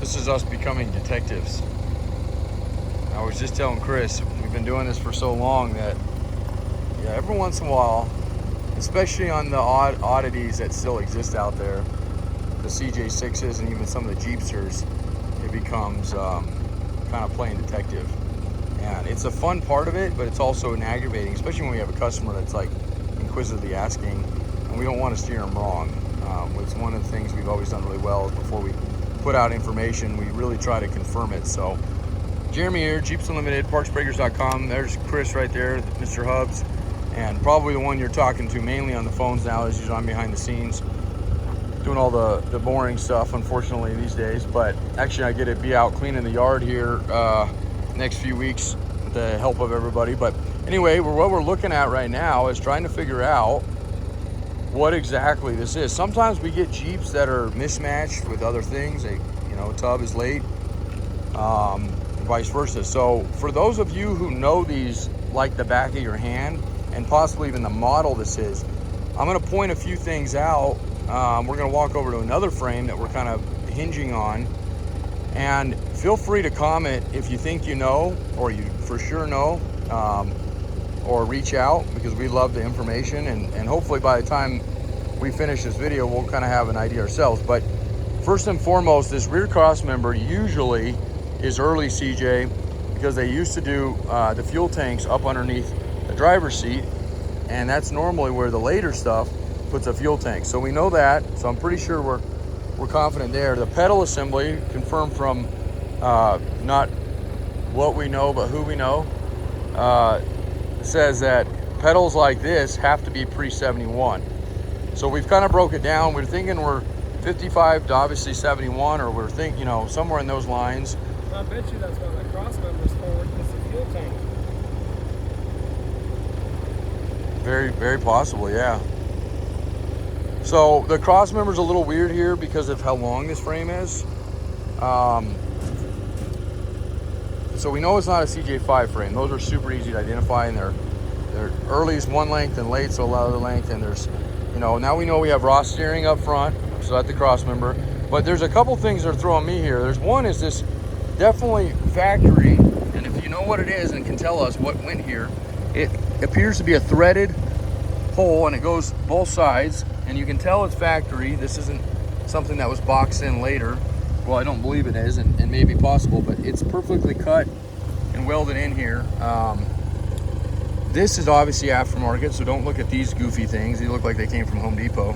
This is us becoming detectives. I was just telling Chris, we've been doing this for so long that, yeah, every once in a while, especially on the oddities that still exist out there, the CJ6s and even some of the Jeepsters, it becomes kind of playing detective. And it's a fun part of it, but it's also an aggravating, especially when we have a customer that's like inquisitively asking, and we don't want to steer them wrong. It's one of the things we've always done really well is before we put out information, we really try to confirm it. So Jeremy here, Jeeps Unlimited, partsbreakers.com. There's Chris right there, Mr. Hubs, and probably the one you're talking to mainly on the phones now is I'm behind the scenes doing all the boring stuff, unfortunately, these days. But actually, I get to be out cleaning the yard here next few weeks with the help of everybody. But anyway, what we're looking at right now is trying to figure out what exactly this is. Sometimes we get Jeeps that are mismatched with other things. Tub is late, vice versa. So for those of you who know these like the back of your hand, and possibly even the model this is, I'm going to point a few things out. We're going to walk over to another frame that we're kind of hinging on, and feel free to comment if you think you know, or you for sure know, or reach out, because we love the information, and hopefully by the time we finish this video we'll kind of have an idea ourselves. But first and foremost, this rear cross member usually is early CJ, because they used to do the fuel tanks up underneath the driver's seat, and that's normally where the later stuff puts a fuel tank. So we know that, so I'm pretty sure we're confident there. The pedal assembly, confirmed from not what we know but who we know, says that pedals like this have to be pre-71. So we've kind of broke it down. We're thinking we're 55 to obviously 71, or we're thinking, somewhere in those lines. I bet you that's why that cross member's forward, because the fuel tank. Very, very possibly, yeah. So the cross member's a little weird here because of how long this frame is. So we know it's not a CJ5 frame. Those are super easy to identify, and they're early is one length and late, so a lot of the length. And there's, now we know we have Ross steering up front, so that's the cross member. But there's a couple things that are throwing me here. There's one is this definitely factory, and if you know what it is and can tell us what went here, it appears to be a threaded hole, and it goes both sides, and you can tell it's factory. This isn't something that was boxed in later. Well, I don't believe it is, and may be possible, but it's perfectly cut and welded in here. This is obviously aftermarket, so don't look at these goofy things. They look like they came from Home Depot.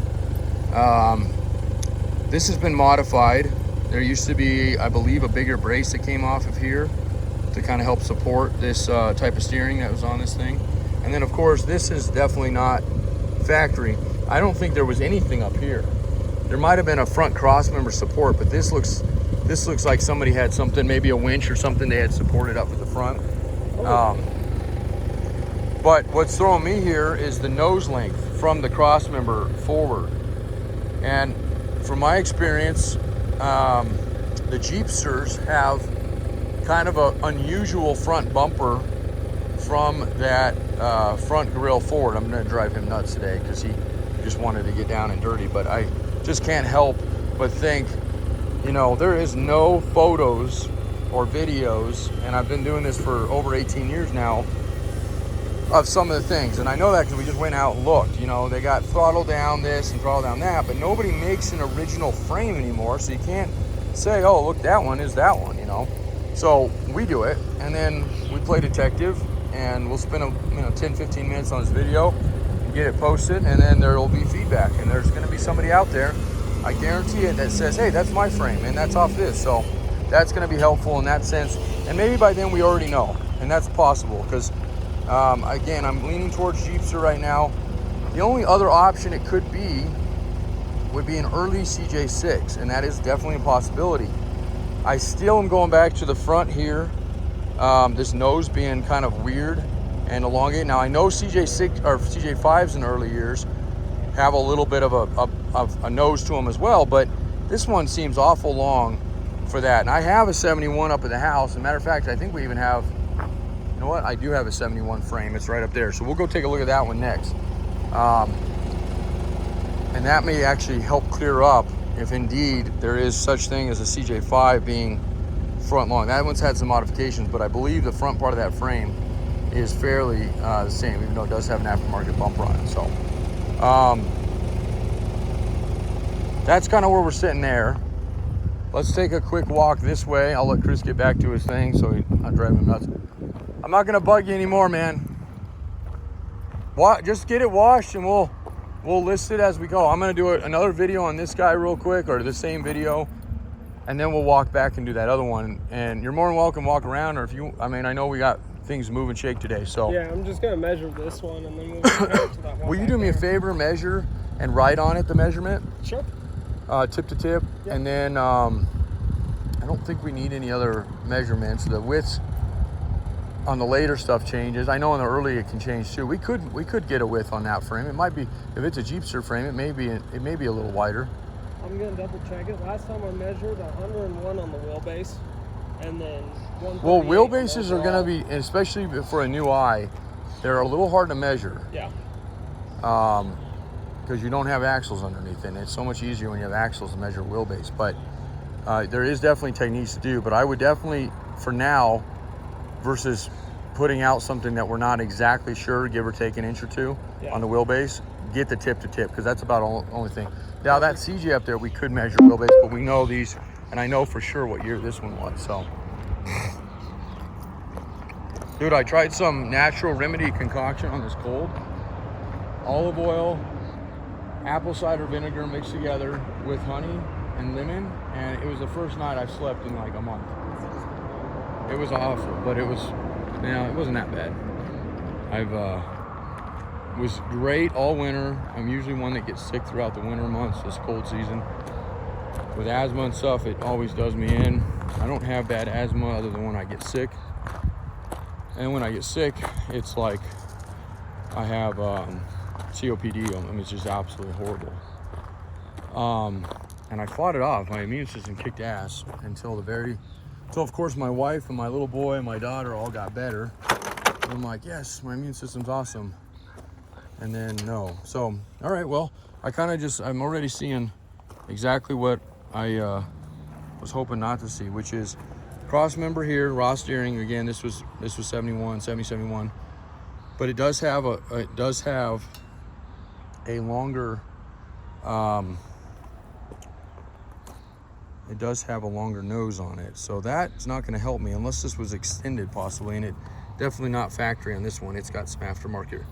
This has been modified. There used to be, I believe, a bigger brace that came off of here to kind of help support this type of steering that was on this thing. And then, of course, this is definitely not factory. I don't think there was anything up here. There might have been a front cross member support, but this looks like somebody had something, maybe a winch or something they had supported up at the front. But what's throwing me here is the nose length from the cross member forward. And from my experience, the Jeepsters have kind of an unusual front bumper from that front grille forward. I'm going to drive him nuts today because he just wanted to get down and dirty, but I just can't help but think, there is no photos or videos, and I've been doing this for over 18 years now, of some of the things. And I know that because we just went out and looked. They got throttle down this and throttle down that, but nobody makes an original frame anymore, so you can't say, oh, look, that one is that one, So we do it, and then we play detective, and we'll spend 10-15 minutes on this video and get it posted, and then there will be feedback, and there's going to be somebody out there, I guarantee it, that says, hey, that's my frame and that's off this. So that's going to be helpful in that sense, and maybe by then we already know, and that's possible because again, I'm leaning towards Jeepster right now. The only other option it could be would be an early CJ6, and that is definitely a possibility. I still am going back to the front here. This nose being kind of weird and elongated. Now I know CJ6 or CJ5s in early years have a little bit of a nose to them as well, but this one seems awful long for that. And I have a 71 up at the house. As a matter of fact, I think we even have, you know what? I do have a 71 frame. It's right up there. So we'll go take a look at that one next. And that may actually help clear up if indeed there is such thing as a CJ5 being front long. That one's had some modifications, but I believe the front part of that frame is fairly the same, even though it does have an aftermarket bumper on it. So that's kind of where we're sitting there. Let's take a quick walk this way. I'll let Chris get back to his thing so he's not driving him nuts. I'm not gonna bug you anymore, man. Just get it washed and we'll list it as we go. I'm gonna do another video on this guy real quick, or the same video, and then we'll walk back and do that other one. And you're more than welcome to walk around, or if you, I mean, I know we got things move and shake today, so. Yeah, I'm just gonna measure this one and then we'll go back to that one. Will you do me a favor, measure and write on it the measurement? Sure. Tip to tip, Yep. and then I don't think we need any other measurements. The widths on the later stuff changes. I know in the early it can change too. We could get a width on that frame. It might be, if it's a Jeepster frame, it may be a little wider. I'm gonna double check it. Last time I measured 101 on the wheelbase, and then 138. Well, wheelbases are overall. gonna be, especially for a new eye, they're a little hard to measure. Yeah. Because you don't have axles underneath, and it's so much easier when you have axles to measure wheelbase. But there is definitely techniques to do. But I would definitely, for now, versus putting out something that we're not exactly sure, give or take an inch or two on the wheelbase, get the tip to tip, because that's about the only thing. Now that CJ up there, we could measure wheelbase, but we know these, and I know for sure what year this one was. So, dude, I tried some natural remedy concoction on this cold. Olive oil, apple cider vinegar mixed together with honey and lemon, and it was the first night I've slept in like a month. It was awful, but it wasn't that bad. Was great all winter. I'm usually one that gets sick throughout the winter months, this cold season. With asthma and stuff, it always does me in. I don't have bad asthma other than when I get sick. And when I get sick, it's like I have COPD. I mean, it's just absolutely horrible. And I fought it off. My immune system kicked ass until of course my wife and my little boy and my daughter all got better. And I'm like, yes, my immune system's awesome. And then no. So, all right, well, I'm already seeing exactly what I was hoping not to see, which is cross member here, raw steering. Again, this was 71. But it does have a longer nose on it, so that's not going to help me unless this was extended possibly, and it definitely not factory on this one. It's got some aftermarket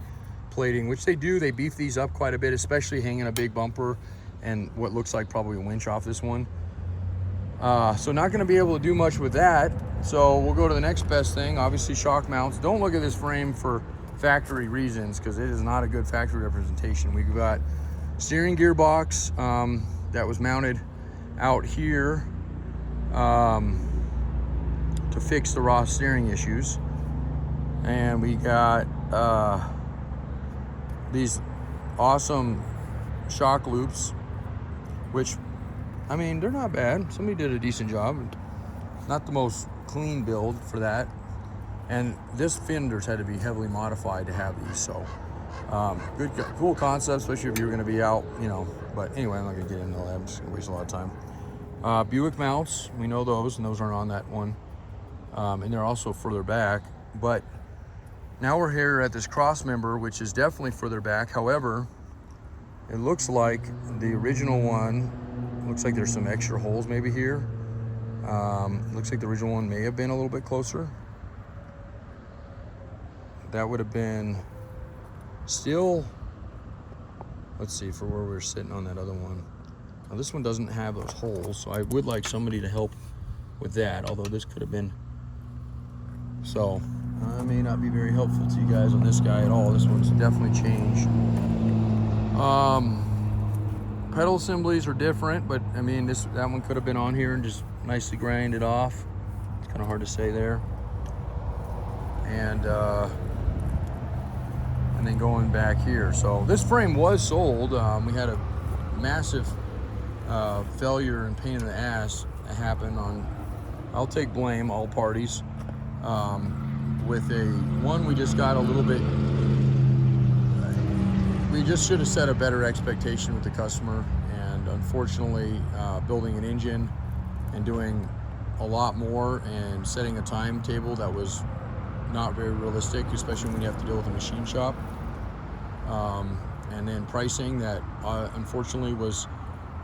plating, which they beef these up quite a bit, especially hanging a big bumper and what looks like probably a winch off this one. So not going to be able to do much with that, so we'll go to the next best thing. Obviously shock mounts. Don't look at this frame for factory reasons, because it is not a good factory representation. We've got steering gearbox that was mounted out here to fix the raw steering issues, and we got these awesome shock loops, which, I mean, they're not bad. Somebody did a decent job. Not the most clean build for that. And this fenders had to be heavily modified to have these, so cool concept, especially if you're going to be out, you know. But anyway, I'm not going to get into that. I'm just going to waste a lot of time. Buick mounts, we know those, and those aren't on that one. And they're also further back. But now we're here at this cross member, which is definitely further back. However, it looks like the original one, looks like there's some extra holes maybe here. Looks like the original one may have been a little bit closer. That would have been still, let's see, for where we're sitting on that other one. Now this one doesn't have those holes, so I would like somebody to help with that, although this could have been. So I may not be very helpful to you guys on this guy at all. This one's definitely changed. Pedal assemblies are different, but I mean, that one could have been on here and just nicely grinded off. It's kind of hard to say there. And then going back here. So this frame was sold. We had a massive failure and pain in the ass happen on, I'll take blame, all parties. With we just got a little bit, we just should have set a better expectation with the customer, and unfortunately building an engine and doing a lot more and setting a timetable that was not very realistic, especially when you have to deal with a machine shop. And then pricing that unfortunately was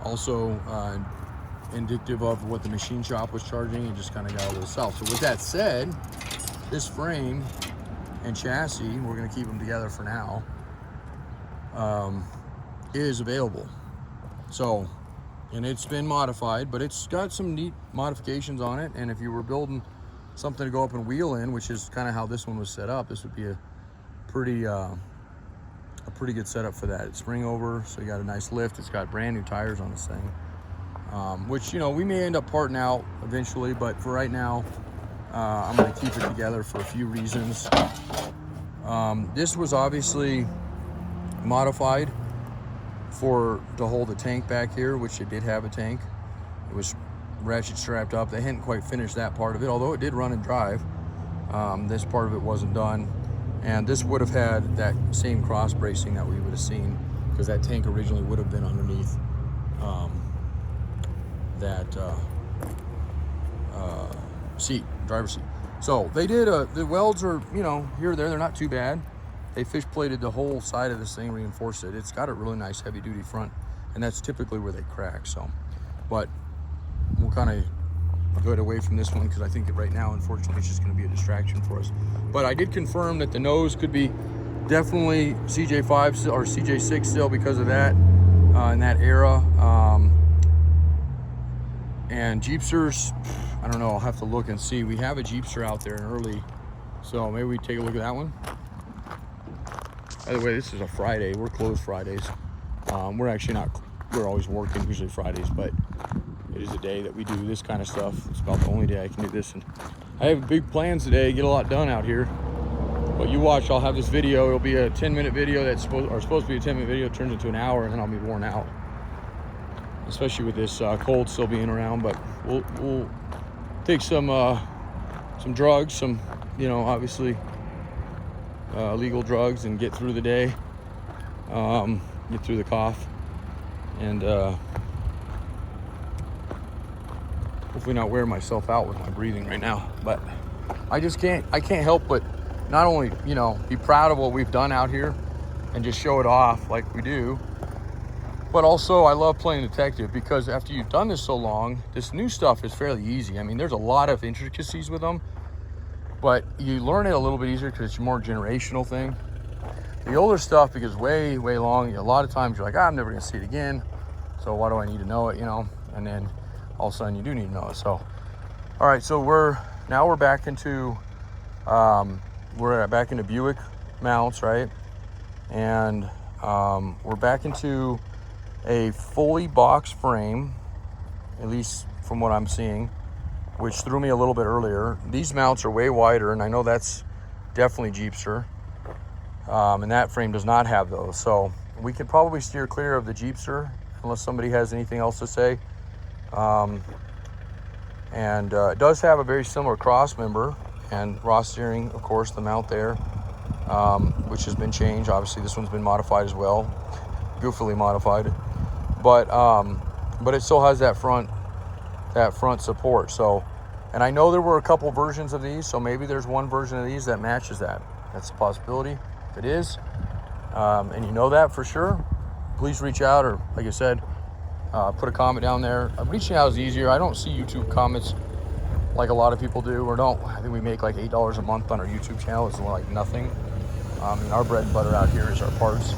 also indicative of what the machine shop was charging, and just kind of got a little south. So with that said, this frame and chassis, we're going to keep them together for now, is available. So, and it's been modified, but it's got some neat modifications on it. And if you were building something to go up and wheel in, which is kind of how this one was set up, this would be a pretty good setup for that. It's spring over, so you got a nice lift. It's got brand new tires on this thing, which, you know, we may end up parting out eventually, but for right now, I'm going to keep it together for a few reasons. This was obviously modified to hold a tank back here, which it did have a tank. It was ratchet strapped up. They hadn't quite finished that part of it, although it did run and drive. This part of it wasn't done, and this would have had that same cross bracing that we would have seen, because that tank originally would have been underneath that seat, driver's seat. So they did the welds are, you know, here or there, they're not too bad. They fish plated the whole side of this thing, reinforced it. It's got a really nice heavy duty front, and that's typically where they crack. So, but we'll kind of go away from this one, because I think that right now, unfortunately, it's just going to be a distraction for us. But I did confirm that the nose could be definitely CJ5 or CJ6 still, because of that in that era. And Jeepsters, I don't know, I'll have to look and see. We have a Jeepster out there in early, so maybe we take a look at that one. By the way, this is a Friday. We're closed Fridays. We're actually not, we're always working, usually Fridays, but it is a day that we do this kind of stuff. It's about the only day I can do this. And I have big plans today, get a lot done out here. But you watch, I'll have this video. It'll be a 10-minute video that's supposed to be a 10-minute video. It turns into an hour, and then I'll be worn out. Especially with this cold still being around. But we'll take some drugs, some, you know, obviously legal drugs, and get through the day, get through the cough, and hopefully not wear myself out with my breathing right now. But I can't help but not only, you know, be proud of what we've done out here and just show it off like we do, but also I love playing detective, because after you've done this so long, this new stuff is fairly easy. I mean, there's a lot of intricacies with them, but you learn it a little bit easier because it's a more generational thing. The older stuff, because way long, a lot of times you're like, I'm never gonna see it again, so why do I need to know it, you know? And then all of a sudden you do need to know it. So, all right, so we're back into back into Buick mounts, right? And we're back into a fully boxed frame, at least from what I'm seeing, which threw me a little bit earlier. These mounts are way wider, and I know that's definitely Jeepster, and that frame does not have those. So we could probably steer clear of the Jeepster unless somebody has anything else to say. It does have a very similar cross member and Ross steering, of course, the mount there, which has been changed. Obviously, this one's been modified as well, goofily modified, but it still has that front support. So, and I know there were a couple versions of these, so maybe there's one version of these that matches that. That's a possibility. If it is, and you know that for sure, please reach out, or like I said, put a comment down there. Reaching out is easier. I don't see YouTube comments like a lot of people do, or don't. I think we make like $8 a month on our YouTube channel. It's like nothing. Our bread and butter out here is our parts.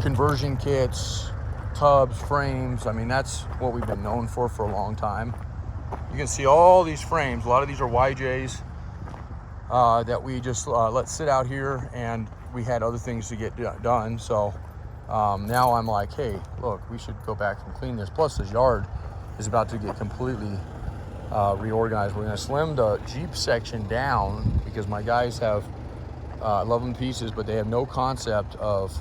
Conversion kits, tubs, frames. I mean, that's what we've been known for a long time. You can see all these frames. A lot of these are YJs that we just let sit out here, and we had other things to get done. So now I'm like, hey, look, we should go back and clean this. Plus, this yard is about to get completely reorganized. We're going to slim the Jeep section down, because my guys have, I love them to pieces, but they have no concept of,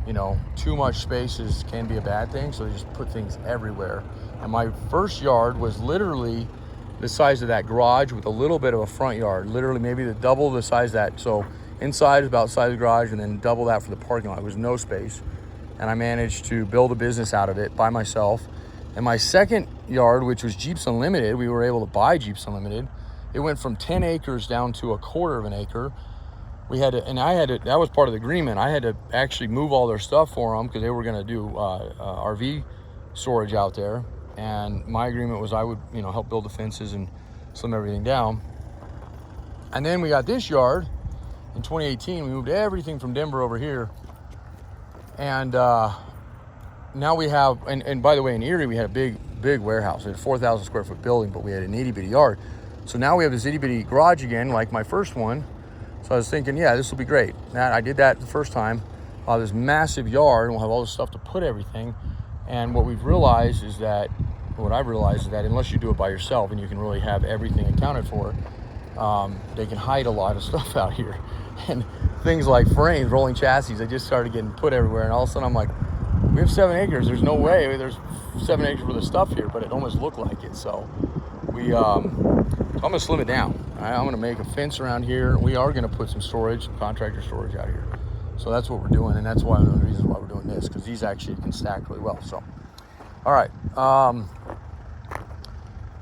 you know, too much spaces can be a bad thing, so they just put things everywhere. And my first yard was literally the size of that garage with a little bit of a front yard, literally maybe double the size of that. So inside is about the size of the garage, and then double that for the parking lot. There was no space. And and I managed to build a business out of it by myself. And my second yard, which was Jeeps Unlimited, we were able to buy Jeeps Unlimited. It went from 10 acres down to a quarter of an acre. We had to, and I had to, that was part of the agreement. I had to actually move all their stuff for them because they were going to do RV storage out there. And my agreement was I would, help build the fences and slim everything down. And then we got this yard in 2018. We moved everything from Denver over here. And now we have, and by the way, in Erie, we had a big warehouse. We had a 4,000 square foot building, but we had an itty bitty yard. So now we have this itty bitty garage again, like my first one. So I was thinking, yeah, this will be great. I did that the first time. This massive yard, and we'll have all this stuff to put everything. And what I've realized is that unless you do it by yourself and you can really have everything accounted for, they can hide a lot of stuff out here. And things like frames, rolling chassis, they just started getting put everywhere. And all of a sudden I'm like, we have 7 acres. There's no way there's 7 acres worth of stuff here, but it almost looked like it. So I'm gonna slim it down. I'm gonna make a fence around here. We are gonna put some storage, some contractor storage out here. So that's what we're doing, and that's one of the reasons why we're doing this, because these actually can stack really well. So, all right.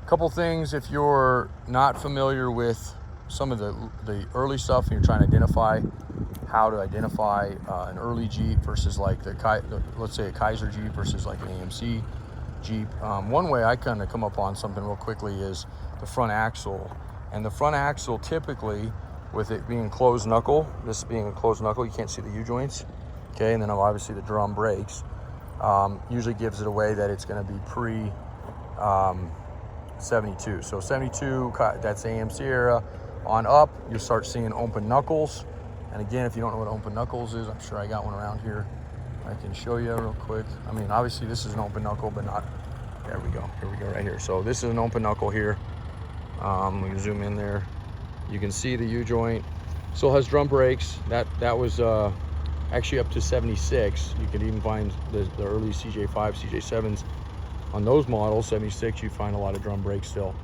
Couple things, if you're not familiar with some of the early stuff and you're trying to identify how to identify an early Jeep versus like let's say a Kaiser Jeep versus like an AMC Jeep. One way I kind of come up on something real quickly is the front axle. And the front axle, typically, with it being closed knuckle, this being a closed knuckle, you can't see the U-joints, okay? And then obviously the drum brakes, usually gives it away that it's gonna be pre 72. So 72, that's AMC era. On up, you'll start seeing open knuckles. And again, if you don't know what open knuckles is, I'm sure I got one around here. I can show you real quick. I mean, obviously this is an open knuckle, but not, there we go. Here we go right here. So this is an open knuckle here. We can zoom in there. You can see the U-joint. Still has drum brakes. That was actually up to 76. You can even find the early CJ5, CJ7s on those models. 76, you find a lot of drum brakes still.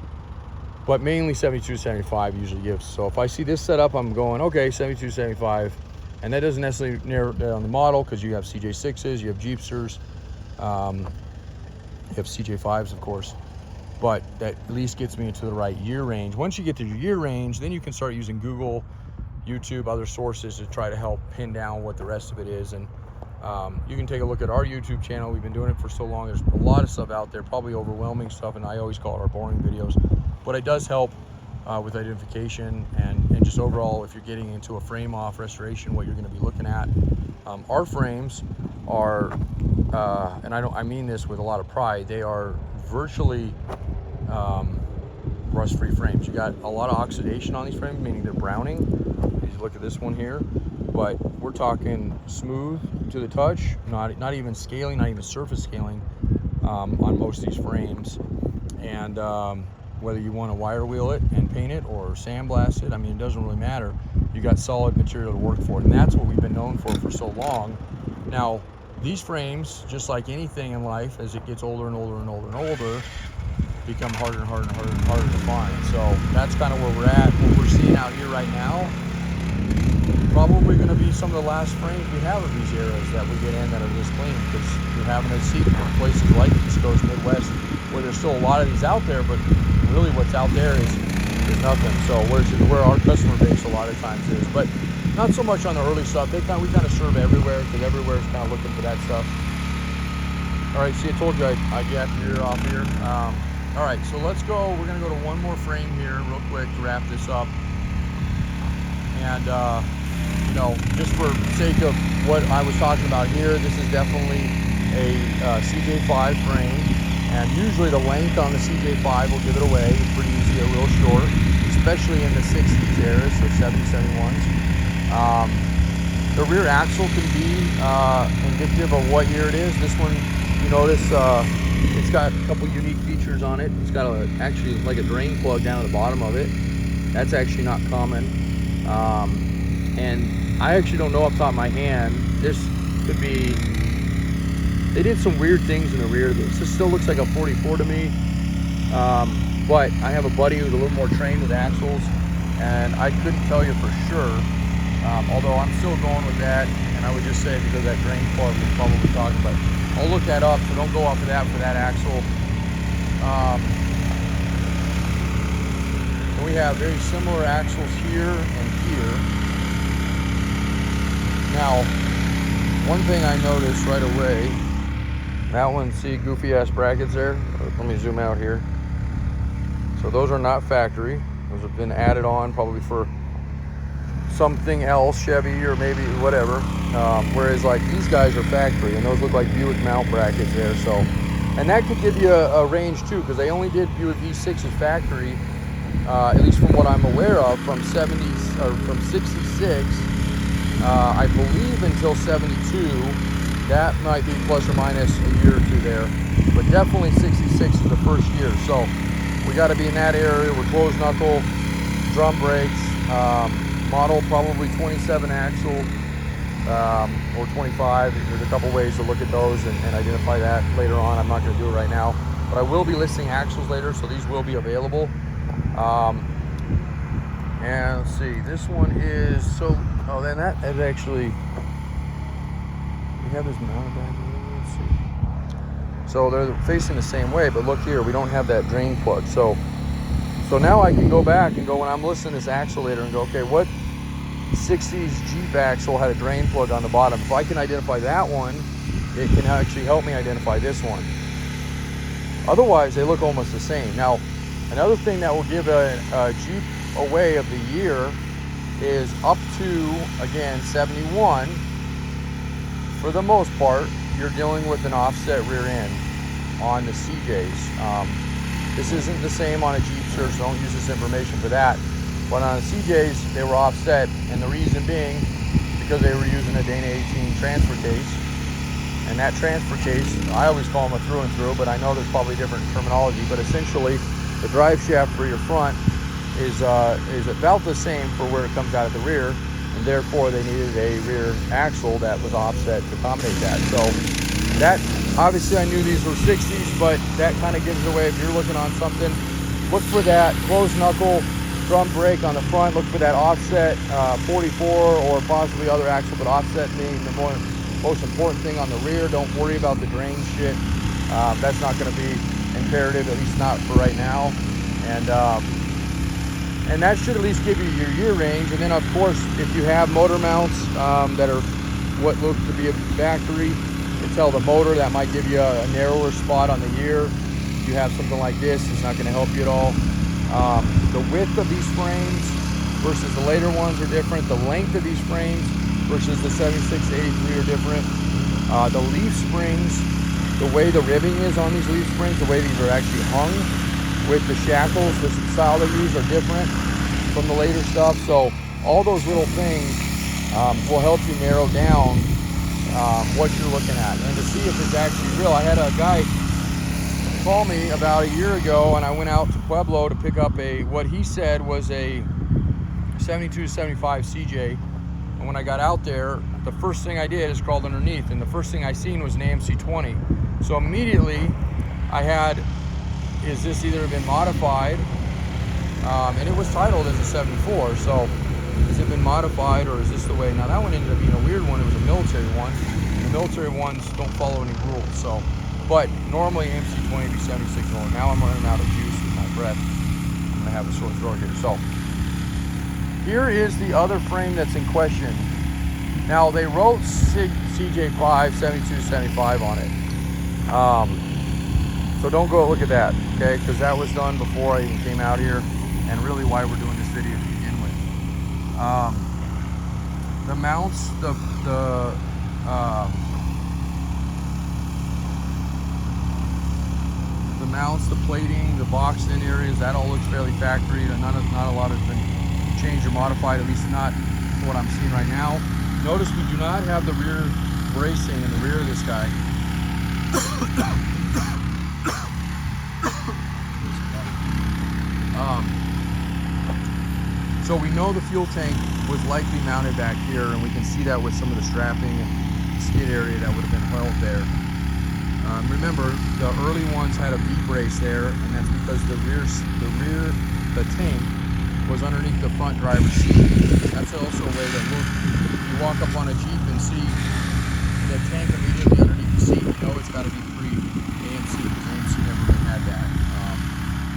But mainly 72, 75 usually gives. So if I see this setup, I'm going, okay, 72, 75. And that doesn't necessarily narrow down the model because you have CJ6s, you have Jeepsters, you have CJ5s, of course. But that at least gets me into the right year range. Once you get to your year range, then you can start using Google, YouTube, other sources to try to help pin down what the rest of it is. And you can take a look at our YouTube channel. We've been doing it for so long. There's a lot of stuff out there, probably overwhelming stuff, and I always call it our boring videos. But it does help with identification and just overall, if you're getting into a frame off restoration, what you're going to be looking at. Our frames are, and I mean this with a lot of pride, they are virtually rust-free frames. You got a lot of oxidation on these frames, meaning they're browning. You look at this one here, but we're talking smooth to the touch, not even scaling, not even surface scaling on most of these frames. And whether you want to wire wheel it and paint it or sandblast it, I mean, it doesn't really matter. You got solid material to work for, and that's what we've been known for so long. Now, these frames, just like anything in life, as it gets older and older and older and older, become harder and harder and harder and harder to find. So that's kind of where we're at. What we're seeing out here right now, probably going to be some of the last frames we have of these eras that we get in that are this clean, because you're having to see places like East Coast, Midwest, where there's still a lot of these out there, but really what's out there is nothing. So where our customer base a lot of times is, but not so much on the early stuff. We kind of serve everywhere, because everywhere is kind of looking for that stuff. All right, see, I told you I'd get your ear off here. All right, so let's go. We're gonna go to one more frame here real quick to wrap this up. And just for sake of what I was talking about here, this is definitely a CJ5 frame. And usually the length on the CJ5 will give it away. It's pretty easy, real short, especially in the 60s eras, so 70s, 71s. The rear axle can be indicative of what year it is. This one, you notice, it's got a couple unique features on it. It's got actually like a drain plug down at the bottom of it. That's actually not common. And I actually don't know off the top of my hand. This could be, they did some weird things in the rear of this. This still looks like a 44 to me. But I have a buddy who's a little more trained with axles, and I couldn't tell you for sure. Although I'm still going with that. and I would just say because that drain plug we're probably talking about. I'll look that up, so don't go off of that for that axle. And we have very similar axles here and here. Now, one thing I noticed right away, that one, see goofy ass brackets there? Let me zoom out here. So those are not factory. Those have been added on probably for something else, Chevy or maybe whatever. Whereas like these guys are factory, and those look like Buick mount brackets there. So, and that could give you a range too, because they only did Buick V6s factory, at least from what I'm aware of, from 70s or from 66, I believe until 72. That might be plus or minus a year or two there, but definitely 66 is the first year. So we got to be in that area. We're closed knuckle, drum brakes, model probably 27 axle or 25. There's a couple ways to look at those and identify that later on. I'm not going to do it right now, but I will be listing axles later, so these will be available. And let's see, this one is then that is actually, we have this mounted back here. Let's see. So they're facing the same way, but look here, we don't have that drain plug. So now I can go back and go, when I'm listening to this axle later, and go, okay, what 60s Jeep axle had a drain plug on the bottom? If I can identify that one, it can actually help me identify this one. Otherwise, they look almost the same. Now, another thing that will give a Jeep away of the year is up to, again, 71. For the most part, you're dealing with an offset rear end on the CJs. This isn't the same on a Jeep, sir, so don't use this information for that. But on the CJs, they were offset, and the reason being because they were using a Dana 18 transfer case. And that transfer case, I always call them a through and through, but I know there's probably different terminology. But essentially, the drive shaft for your front is about the same for where it comes out at the rear, and therefore they needed a rear axle that was offset to accommodate that. So that, obviously I knew these were 60s, but that kind of gives it away. If you're looking on something, look for that closed knuckle drum brake on the front. Look for that offset 44 or possibly other axle, but offset being the most important thing on the rear. Don't worry about the drain shit. That's not going to be imperative, at least not for right now. And that should at least give you your year range. And then of course, if you have motor mounts that are what look to be a factory, you tell the motor, that might give you a narrower spot on the year. If you have something like this, it's not going to help you at all. The width of these frames versus the later ones are different. The length of these frames versus the 76 to 83 are different. The leaf springs, the way the ribbing is on these leaf springs, the way these are actually hung with the shackles, the style they use are different from the later stuff. So all those little things will help you narrow down what you're looking at and to see if it's actually real. I had a guy call me about a year ago, and I went out to Pueblo to pick up what he said was a 72 to 75 CJ. And when I got out there, the first thing I did is crawled underneath, and the first thing I seen was an AMC 20. So immediately I had, is this either been modified? And it was titled as a 74. So has it been modified, or is this the way? Now that one ended up being a weird one. It was a military one. And the military ones don't follow any rules. So, but normally AMC 20 would be 76 normal. Now I'm running out of juice with my breath. I'm gonna have a sore throat here. So here is the other frame that's in question. Now they wrote CJ5 72 75 on it. So don't go look at that, okay? Because that was done before I even came out here, and really why we're doing this video to begin with. The mounts, the mounts, the plating, the boxed in areas, that all looks fairly factory. Not a lot has been changed or modified, at least not what I'm seeing right now. Notice we do not have the rear bracing in the rear of this guy. So we know the fuel tank was likely mounted back here, and we can see that with some of the strapping and skid area that would have been held there. Remember, the early ones had a V-brace there, and that's because the tank was underneath the front driver's seat. That's also a way to look. You walk up on a Jeep and see the tank immediately underneath the seat, you know it's got to be pre-AMC, because AMC never really had that.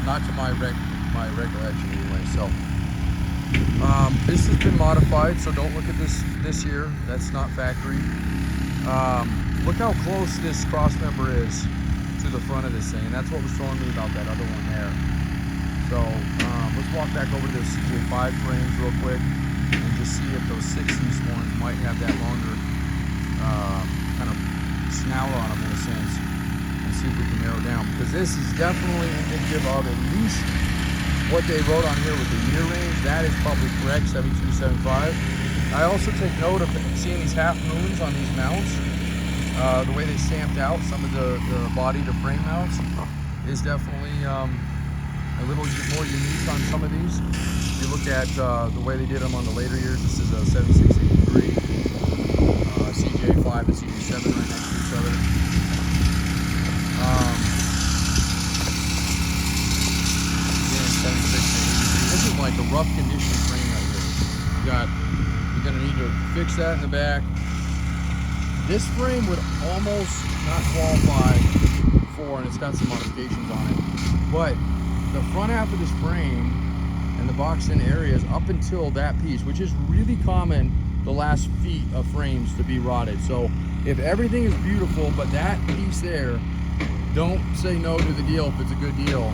Not to my recollection anyway. So this has been modified, so don't look at this here. That's not factory. Look how close this cross member is to the front of this thing, and that's what was showing me about that other one there. So let's walk back over to the CJ5 frames real quick and just see if those 60s ones might have that longer kind of snout on them in a sense, and see if we can narrow down, because this is definitely indicative of at least what they wrote on here with the year range. That is probably correct, 72 to 75. I also take note of seeing these half moons on these mounts. The way they stamped out some of the body to frame mounts is definitely a little more unique on some of these. If you look at the way they did them on the later years, this is a 7683, CJ5 and CJ7 right next to each other. This is like a rough condition frame right here. You're gonna need to fix that in the back. This frame would almost not qualify for, and it's got some modifications on it, but the front half of this frame and the boxed-in areas up until that piece, which is really common, the last feet of frames to be rotted. So if everything is beautiful, but that piece there, don't say no to the deal if it's a good deal,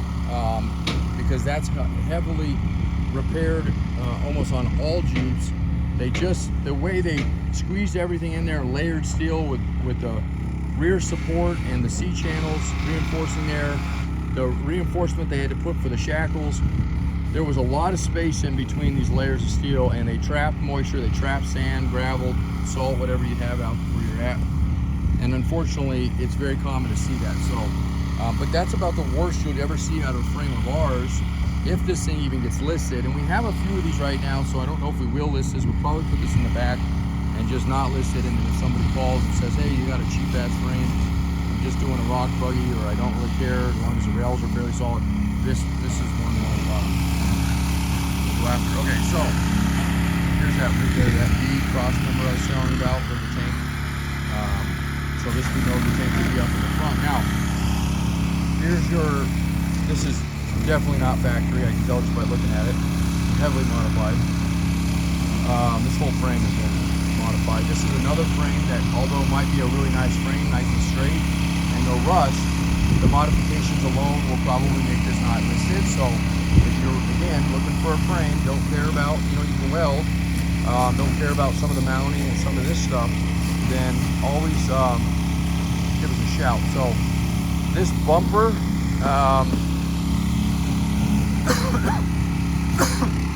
because that's heavily repaired almost on all Jeeps. They just, the way they squeezed everything in there, layered steel with the rear support and the C channels reinforcing there, the reinforcement they had to put for the shackles. There was a lot of space in between these layers of steel, and they trapped moisture, they trapped sand, gravel, salt, whatever you have out where you're at. And unfortunately, it's very common to see that. So, but that's about the worst you'll ever see out of a frame of ours, if this thing even gets listed. And we have a few of these right now, so I don't know if we will list this. We'll probably put this in the back and just not list it. And then if somebody calls and says, hey, you got a cheap ass frame, I'm just doing a rock buggy, or I don't really care as long as the rails are fairly solid, this is one we'll go after. Okay, so here's that B cross member I was telling you about for the tank. So this we know the tank will be up in the front. Now, this is definitely not factory, I can tell just by looking at it. Heavily modified. This whole frame has been modified. This is another frame that, although it might be a really nice frame, nice and straight, and no rust, the modifications alone will probably make this not listed. So if you're, again, looking for a frame, don't care about, you can weld, don't care about some of the mounting and some of this stuff, then always give us a shout. So this bumper,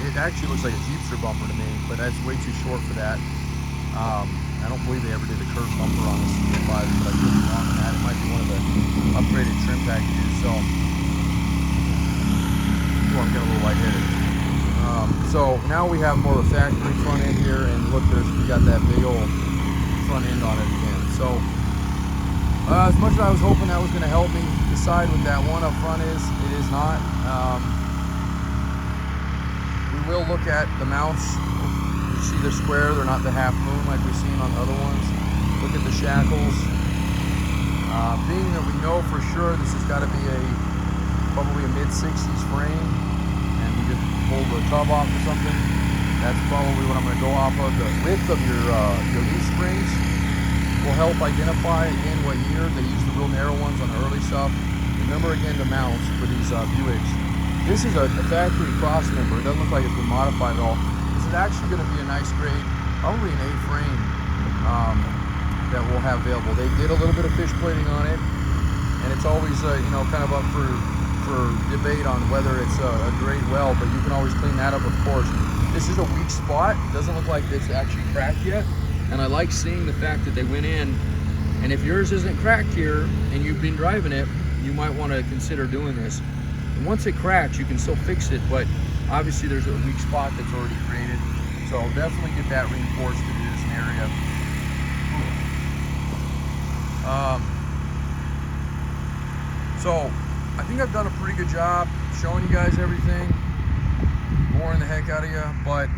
it actually looks like a Jeepster bumper to me, but that's way too short for that. I don't believe they ever did a curved bumper on this CJ5, but I could be wrong on that. It might be one of the upgraded trim packages. So, I'm getting a little lightheaded. So now we have more of a factory front end here, and look, we got that big old front end on it again. So, as much as I was hoping that was going to help me decide what that one up front is, it is not. We will look at the mounts. You see they're square, they're not the half moon like we've seen on the other ones. Look at the shackles. Being that we know for sure this has got to be probably a mid-60s frame, and we just pulled the tub off or something, that's probably what I'm going to go off of. The width of your leaf springs will help identify again what year. They use the real narrow ones on the early stuff. Remember again the mounts for these Buicks. This is a factory cross member. It doesn't look like it's been modified at all. This is actually going to be a nice grade, probably an A frame that we'll have available. They did a little bit of fish plating on it, and it's always kind of up for debate on whether it's a great weld, but you can always clean that up, of course. This is a weak spot. It doesn't look like it's actually cracked yet, and I like seeing the fact that they went in. And if yours isn't cracked here and you've been driving it, you might want to consider doing this. And once it cracks, you can still fix it, but obviously there's a weak spot that's already created. So I'll definitely get that reinforced if it is an area. So I think I've done a pretty good job showing you guys everything, boring the heck out of you, but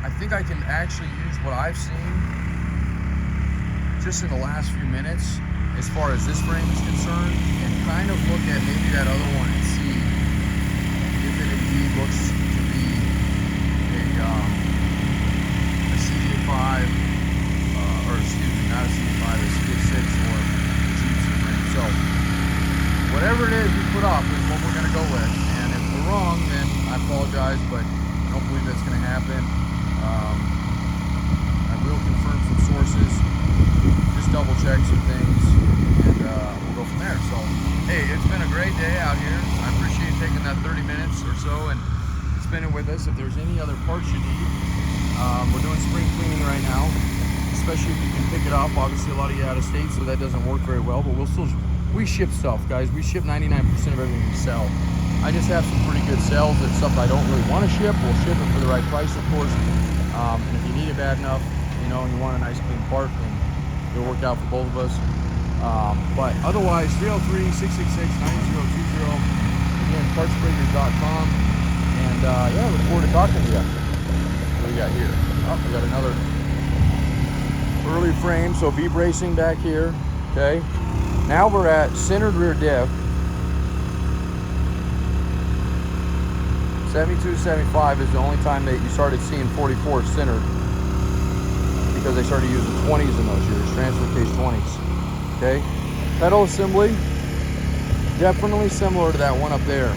I think I can actually use what I've seen just in the last few minutes as far as this frame is concerned, and kind of look at maybe that other one and see if it indeed looks to be a CJ5, or excuse me, not a CJ5, a CJ6 or a Jeep frame. So whatever it is we put up is what we're gonna go with, and if we're wrong, then I apologize, but I don't believe that's gonna happen. I will confirm some sources, just double check some things, and we'll go from there. So, hey, it's been a great day out here. I appreciate taking that 30 minutes or so and spending with us. If there's any other parts you need, we're doing spring cleaning right now, especially if you can pick it up. Obviously, a lot of you out of state, so that doesn't work very well, but we ship stuff, guys. We ship 99% of everything we sell. I just have some pretty good sales. It's stuff I don't really want to ship. We'll ship it for the right price, of course. And if you need it bad enough, you know, and you want a nice clean part, then it'll work out for both of us. But otherwise, 303-666-9020. Again, partsbreakers.com. And yeah, look forward to talking to you. What do we got here? Oh, we got another early frame. So V-bracing back here. Okay. Now we're at centered rear diff. 72, 75 is the only time that you started seeing 44 centered, because they started using 20s in those years, transfer case 20s. Okay, pedal assembly, definitely similar to that one up there,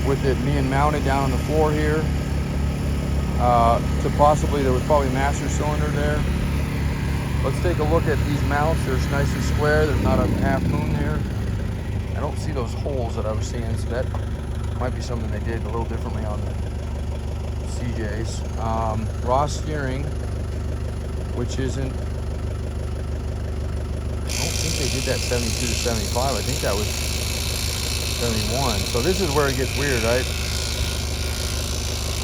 with it being mounted down on the floor here. To possibly, there was probably a master cylinder there. Let's take a look at these mounts. They're nice and square. There's not a half moon there. I don't see those holes that I was seeing, so that might be something they did a little differently on the CJs. Ross steering, which isn't, I don't think they did that 72 to 75. I think that was 71. So this is where it gets weird, right?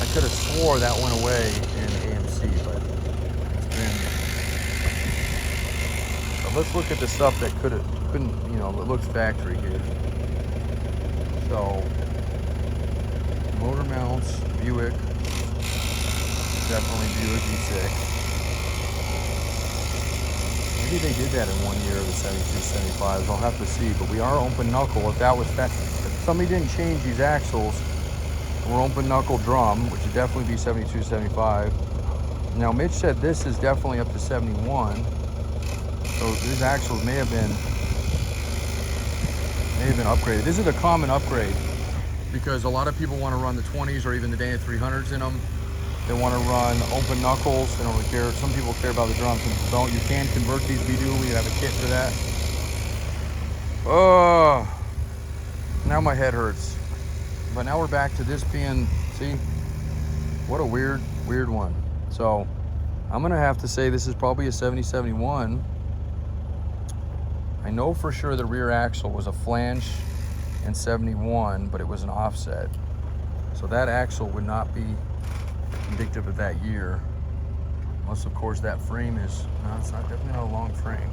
I could have swore that went away in AMC, but it's been. So let's look at the stuff that couldn't, you know, it looks factory here. So motor mounts, Buick, definitely Buick V6. Maybe they did that in one year of the 72, 75s. I'll have to see, but we are open knuckle. If that was that, if somebody didn't change these axles, we're open knuckle drum, which would definitely be 72, 75. Now Mitch said this is definitely up to 71. So these axles may have been upgraded. This is a common upgrade, because a lot of people want to run the 20s or even the Dana 300s in them. They want to run open knuckles. They don't really care. Some people care about the drums, some people don't. You can convert these V-Dual. You have a kit for that. Oh, now my head hurts. But now we're back to this being, see, what a weird one. So I'm going to have to say this is probably a 70-71. I know for sure the rear axle was a flange in 71, but it was an offset. So that axle would not be indicative of that year. Unless, of course, that frame is, no, it's not, definitely not a long frame.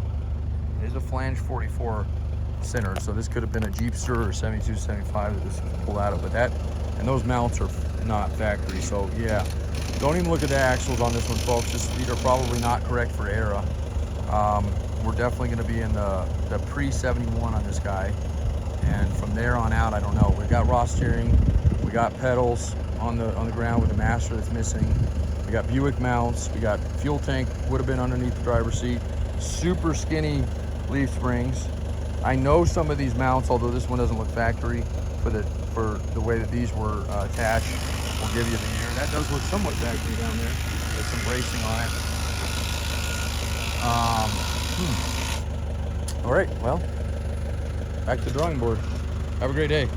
It is a flange 44 center, so this could have been a Jeepster or 72, 75 that this was pulled out of, but that, and those mounts are not factory, so yeah. Don't even look at the axles on this one, folks. These are probably not correct for era. We're definitely going to be in the pre-71 on this guy, and from there on out, I don't know. We've got Ross steering, we got pedals on the ground with the master that's missing. We got Buick mounts, we got fuel tank, would have been underneath the driver's seat. Super skinny leaf springs. I know some of these mounts, although this one doesn't look factory, for the way that these were attached, will give you the year. That does look somewhat factory down there. There's some bracing on it. All right, well, back to the drawing board. Have a great day.